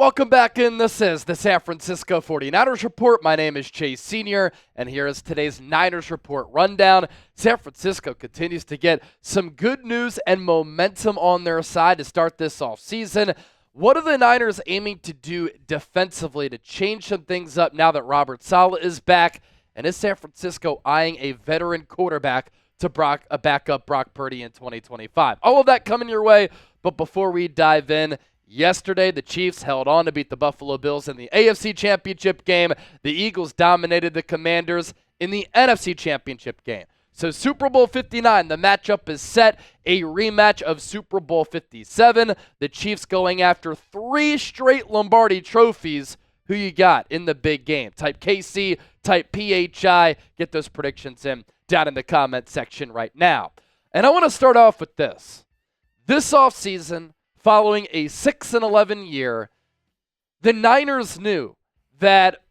Welcome back in. This is the San Francisco 49ers Report. My name is Chase Sr., and here is today's Niners Report rundown. San Francisco continues to get some good news and momentum on their side to start this offseason. What are the Niners aiming to do defensively to change some things up now that Robert Saleh is back? And is San Francisco eyeing a veteran quarterback to back up Brock Purdy in 2025? All of that coming your way, but before we dive in, yesterday, the Chiefs held on to beat the Buffalo Bills in the AFC Championship game. The Eagles dominated the Commanders in the NFC Championship game. So Super Bowl 59, the matchup is set, a rematch of Super Bowl 57. The Chiefs going after 3 straight Lombardi trophies. Who you got in the big game? Type KC, type PHI. Get those predictions in down in the comment section right now. And I want to start off with this. This offseason, following a 6-11 year, the Niners knew that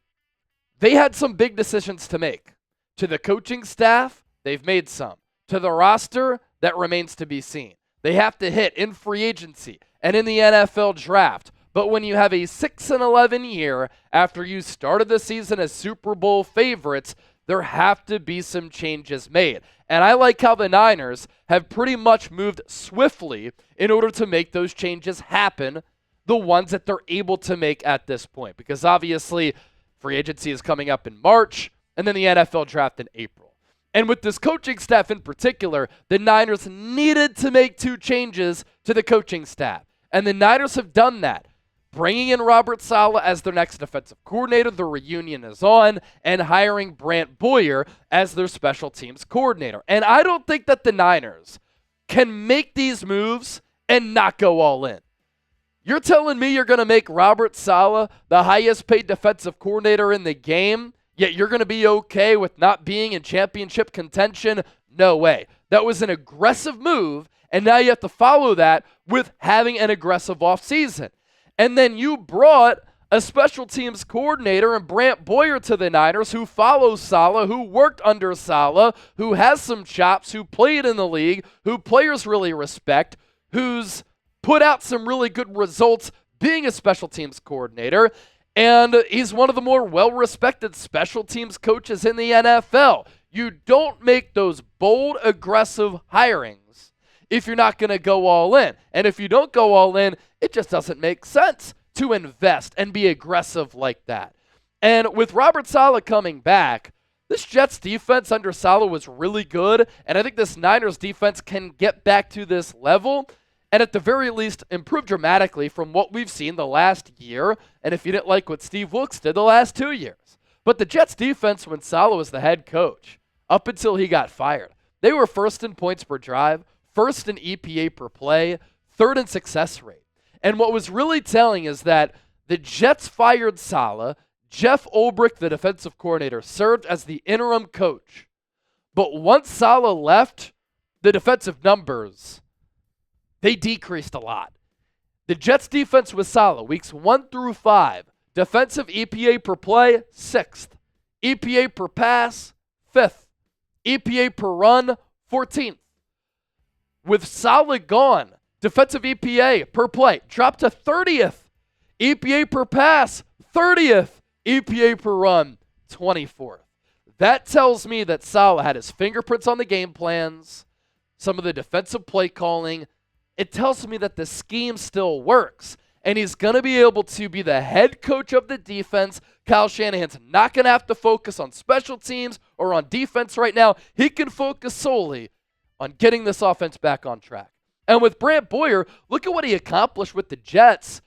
they had some big decisions to make. To the coaching staff, they've made some. To the roster, that remains to be seen. They have to hit in free agency and in the NFL draft. But when you have a 6-11 year after you started the season as Super Bowl favorites, there have to be some changes made. And I like how the Niners have pretty much moved swiftly in order to make those changes happen, the ones that they're able to make at this point. Because obviously, free agency is coming up in March, and then the NFL draft in April. And with this coaching staff in particular, the Niners needed to make 2 changes to the coaching staff. And the Niners have done that. Bringing in Robert Saleh as their next defensive coordinator, the reunion is on, and hiring Brant Boyer as their special teams coordinator. And I don't think that the Niners can make these moves and not go all in. You're telling me you're going to make Robert Saleh the highest paid defensive coordinator in the game, yet you're going to be okay with not being in championship contention? No way. That was an aggressive move, and now you have to follow that with having an aggressive offseason. And then you brought a special teams coordinator and Brant Boyer to the Niners who follows Saleh, who worked under Saleh, who has some chops, who played in the league, who players really respect, who's put out some really good results being a special teams coordinator. And he's one of the more well-respected special teams coaches in the NFL. You don't make those bold, aggressive hirings if you're not going to go all in. And if you don't go all in, it just doesn't make sense to invest and be aggressive like that. And with Robert Saleh coming back, this Jets defense under Saleh was really good, and I think this Niners defense can get back to this level and at the very least improve dramatically from what we've seen the last year, and if you didn't like what Steve Wilks did the last 2 years. But the Jets defense when Saleh was the head coach, up until he got fired, they were first in points per drive, first in EPA per play, third in success rate. And what was really telling is that the Jets fired Saleh. Jeff Ulbrich, the defensive coordinator, served as the interim coach. But once Saleh left, the defensive numbers, they decreased a lot. The Jets defense with Saleh, weeks 1 through 5, defensive EPA per play, 6th. EPA per pass, 5th. EPA per run, 14th. With Saleh gone, defensive EPA per play dropped to 30th. EPA per pass, 30th. EPA per run, 24th. That tells me that Saleh had his fingerprints on the game plans, some of the defensive play calling. It tells me that the scheme still works, and he's going to be able to be the head coach of the defense. Kyle Shanahan's not going to have to focus on special teams or on defense right now. He can focus solely on getting this offense back on track. And with Brant Boyer, look at what he accomplished with the Jets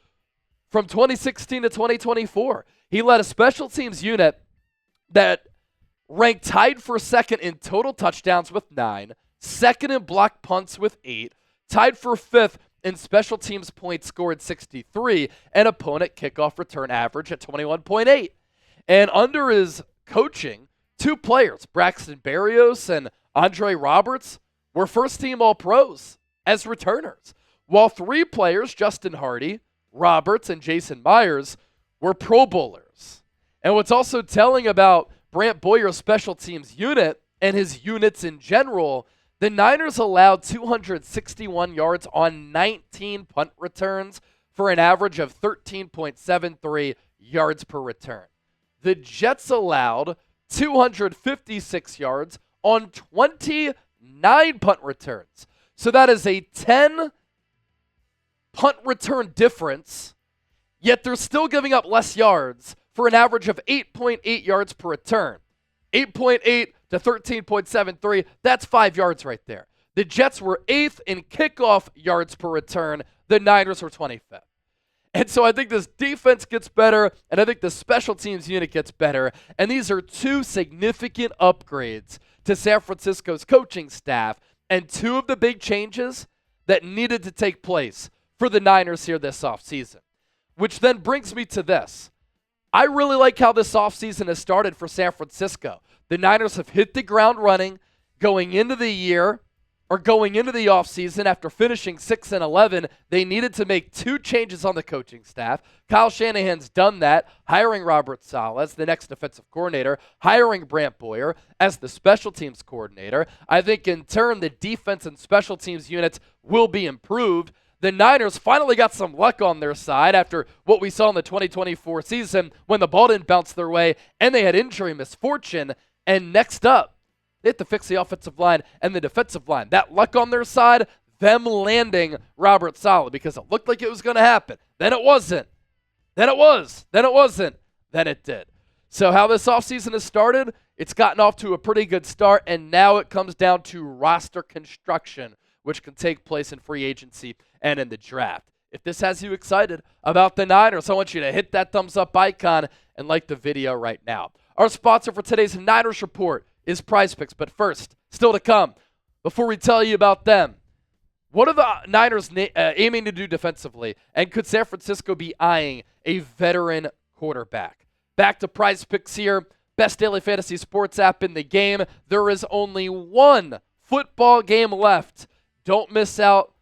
from 2016 to 2024. He led a special teams unit that ranked tied for second in total touchdowns with 9, second in blocked punts with 8, tied for 5th in special teams points scored 63, and opponent kickoff return average at 21.8. And under his coaching, 2 players, Braxton Berrios and Andre Roberts, were first-team All-Pros as returners, while 3 players, Justin Hardy, Roberts, and Jason Myers, were Pro Bowlers. And what's also telling about Brant Boyer's special teams unit and his units in general, the Niners allowed 261 yards on 19 punt returns, for an average of 13.73 yards per return. The Jets allowed 256 yards on 29 punt returns. So that is a 10 punt return difference, yet they're still giving up less yards for an average of 8.8 yards per return. 8.8 to 13.73, that's 5 yards right there. The Jets were 8th in kickoff yards per return. The Niners were 25th. And so I think this defense gets better, and I think the special teams unit gets better. And these are two significant upgrades to San Francisco's coaching staff and two of the big changes that needed to take place for the Niners here this offseason. Which then brings me to this. I really like how this offseason has started for San Francisco. The Niners have hit the ground running going into the year, or going into the offseason after finishing 6-11. They needed to make two changes on the coaching staff. Kyle Shanahan's done that, hiring Robert Saleh as the next defensive coordinator, hiring Brant Boyer as the special teams coordinator. I think in turn the defense and special teams units will be improved. The Niners finally got some luck on their side after what we saw in the 2024 season when the ball didn't bounce their way and they had injury misfortune. And next up, they have to fix the offensive line and the defensive line. That luck on their side, them landing Robert Saleh because it looked like it was going to happen. Then it wasn't. Then it was. Then it wasn't. Then it did. So how this offseason has started, it's gotten off to a pretty good start, and now it comes down to roster construction, which can take place in free agency and in the draft. If this has you excited about the Niners, I want you to hit that thumbs up icon and like the video right now. Our sponsor for today's Niners Report is PrizePicks. But first, still to come, before we tell you about them, what are the Niners aiming to do defensively? And could San Francisco be eyeing a veteran quarterback? Back to PrizePicks here, best daily fantasy sports app in the game. There is only one football game left. Don't miss out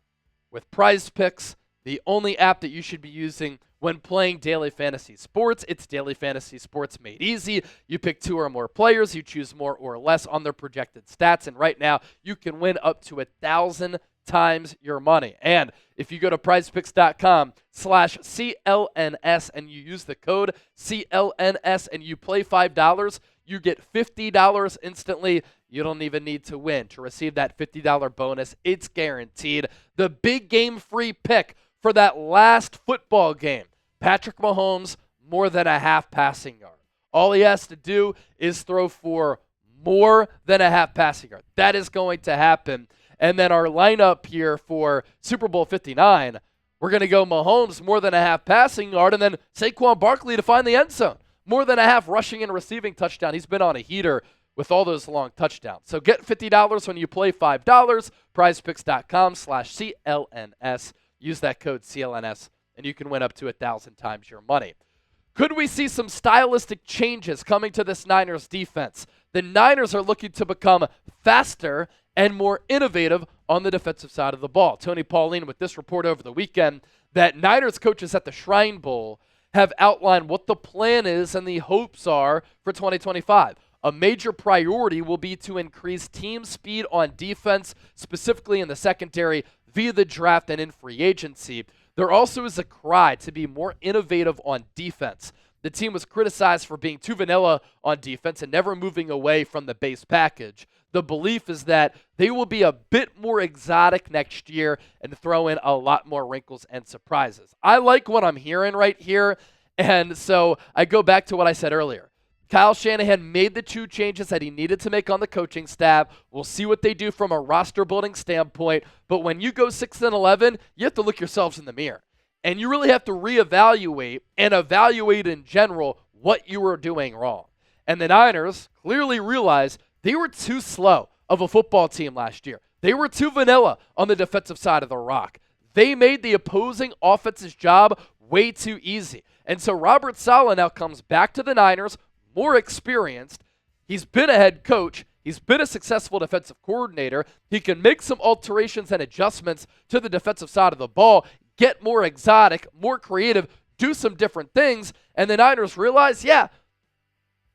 with PrizePicks, the only app that you should be using when playing daily fantasy sports. It's daily fantasy sports made easy. You pick two or more players. You choose more or less on their projected stats. And right now, you can win up to 1,000 times your money. And if you go to prizepicks.com/CLNS and you use the code CLNS and you play $5, you get $50 instantly. You don't even need to win to receive that $50 bonus. It's guaranteed. The big game free pick for that last football game, Patrick Mahomes, more than a half passing yard. All he has to do is throw for more than a half passing yard. That is going to happen. And then our lineup here for Super Bowl 59, we're going to go Mahomes more than a half passing yard, and then Saquon Barkley to find the end zone. More than a half rushing and receiving touchdown. He's been on a heater with all those long touchdowns. So get $50 when you play $5. PrizePicks.com/CLNS. Use that code CLNS, and you can win up to 1,000 times your money. Could we see some stylistic changes coming to this Niners defense? The Niners are looking to become faster and more innovative on the defensive side of the ball. Tony Pauline with this report over the weekend that Niners coaches at the Shrine Bowl have outlined what the plan is and the hopes are for 2025. A major priority will be to increase team speed on defense, specifically in the secondary, via the draft and in free agency. There also is a cry to be more innovative on defense. The team was criticized for being too vanilla on defense and never moving away from the base package. The belief is that they will be a bit more exotic next year and throw in a lot more wrinkles and surprises. I like what I'm hearing right here, and so I go back to what I said earlier. Kyle Shanahan made the two changes that he needed to make on the coaching staff. We'll see what they do from a roster building standpoint. But when you go 6-11, you have to look yourselves in the mirror. And you really have to reevaluate and evaluate in general what you were doing wrong. And the Niners clearly realized they were too slow of a football team last year. They were too vanilla on the defensive side of the rock. They made the opposing offense's job way too easy. And so Robert Saleh now comes back to the Niners, more experienced. He's been a head coach. He's been a successful defensive coordinator. He can make some alterations and adjustments to the defensive side of the ball, get more exotic, more creative, do some different things. And the Niners realize, yeah,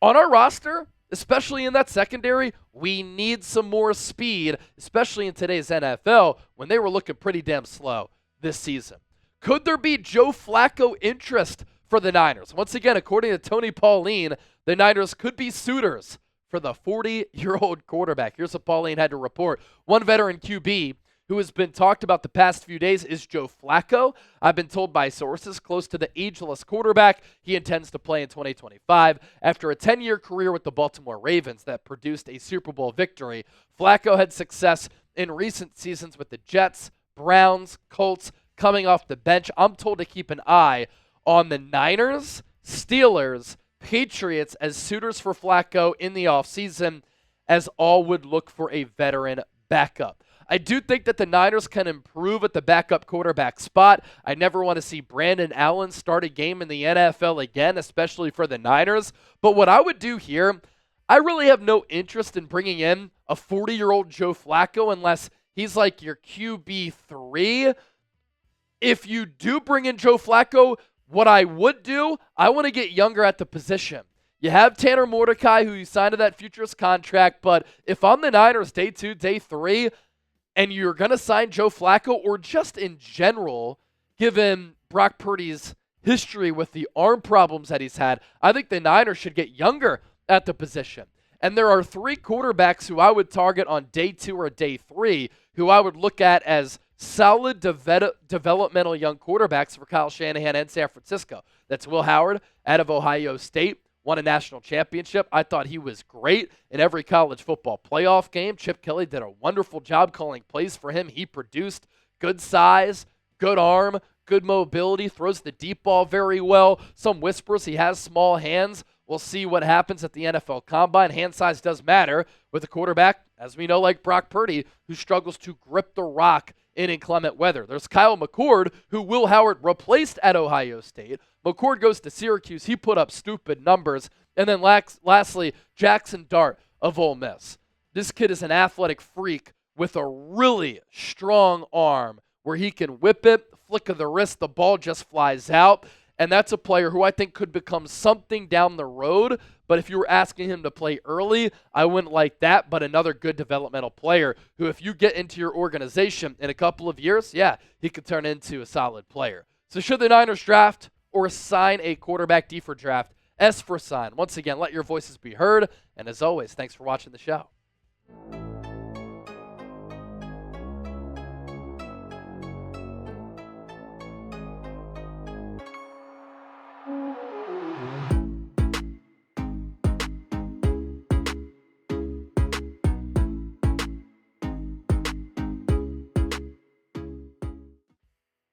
on our roster, especially in that secondary, we need some more speed, especially in today's NFL when they were looking pretty damn slow this season. Could there be Joe Flacco interest for the Niners? Once again, according to Tony Pauline, the Niners could be suitors for the 40-year-old quarterback. Here's what Pauline had to report. One veteran QB who has been talked about the past few days is Joe Flacco. I've been told by sources close to the ageless quarterback he intends to play in 2025. After a 10-year career with the Baltimore Ravens that produced a Super Bowl victory, Flacco had success in recent seasons with the Jets, Browns, Colts, coming off the bench. I'm told to keep an eye on the Niners, Steelers, Patriots as suitors for Flacco in the offseason, as all would look for a veteran backup. I do think that the Niners can improve at the backup quarterback spot. I never want to see Brandon Allen start a game in the NFL again, especially for the Niners. But what I would do here, I really have no interest in bringing in a 40-year-old Joe Flacco unless he's like your QB3. If you do bring in Joe Flacco, what I would do, I want to get younger at the position. You have Tanner Mordecai, who you signed to that futures contract, but if I'm the Niners day 2, day 3, and you're going to sign Joe Flacco, or just in general, given Brock Purdy's history with the arm problems that he's had, I think the Niners should get younger at the position. And there are 3 quarterbacks who I would target on day 2 or day 3 who I would look at as solid developmental young quarterbacks for Kyle Shanahan and San Francisco. That's Will Howard out of Ohio State. Won a national championship. I thought he was great in every college football playoff game. Chip Kelly did a wonderful job calling plays for him. He produced good size, good arm, good mobility, throws the deep ball very well. Some whispers he has small hands. We'll see what happens at the NFL Combine. Hand size does matter with a quarterback, as we know, like Brock Purdy, who struggles to grip the rock in inclement weather. There's Kyle McCord, who Will Howard replaced at Ohio State. McCord goes to Syracuse. He put up stupid numbers. And then lastly, Jackson Dart of Ole Miss. This kid is an athletic freak with a really strong arm where he can whip it, flick of the wrist, the ball just flies out. And that's a player who I think could become something down the road. But if you were asking him to play early, I wouldn't like that. But another good developmental player who, if you get into your organization in a couple of years, yeah, he could turn into a solid player. So should the Niners draft or sign a quarterback? D for draft, S for sign. Once again, let your voices be heard. And as always, thanks for watching the show.